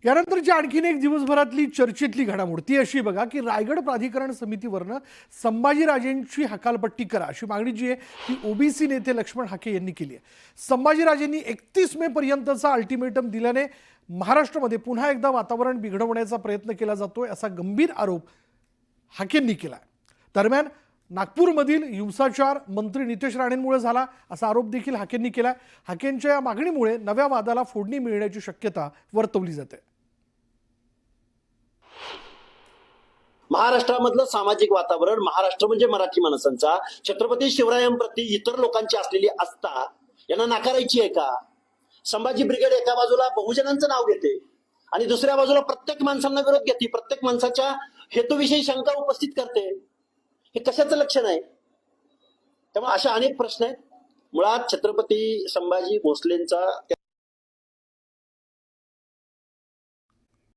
यानंतरची आणखीन एक दिवसभरातली चर्चेतली घडामोड ती अशी बघा की रायगड प्राधिकरण समितीवरनं संभाजीराजेंची हकालपट्टी करा अशी मागणी जी आहे ती ओबीसी नेते लक्ष्मण हाके यांनी केली आहे। संभाजीराजेंनी 31 मे पर्यंतचा अल्टिमेटम दिल्याने महाराष्ट्रामध्ये पुन्हा एकदा वातावरण बिघडवण्याचा प्रयत्न केला जातोय असा गंभीर आरोप हाकेंनी केला। दरम्यान नागपूरमधील हिंसाचार मंत्री नितेश राणेंमुळे झाला असा आरोप देखील हाकेंनी केला। हाकेंच्या या मागणीमुळे नव्या वादाला फोडणी मिळण्याची शक्यता वर्तवली जाते। महाराष्ट्रामधलं सामाजिक वातावरण, महाराष्ट्र म्हणजे मराठी माणसांचा, छत्रपती शिवरायांप्रती इतर लोकांची असलेली आस्था यांना नाकारायची आहे का? संभाजी ब्रिगेड एका बाजूला बहुजनांचं नाव घेते आणि दुसऱ्या बाजूला प्रत्येक माणसांना विरोध घेते, प्रत्येक माणसाच्या हेतूविषयी शंका उपस्थित करते। हे कशाचं लक्षण आहे? त्यामुळे अशा अनेक प्रश्न आहेत। मुळात छत्रपती संभाजी भोसलेंचा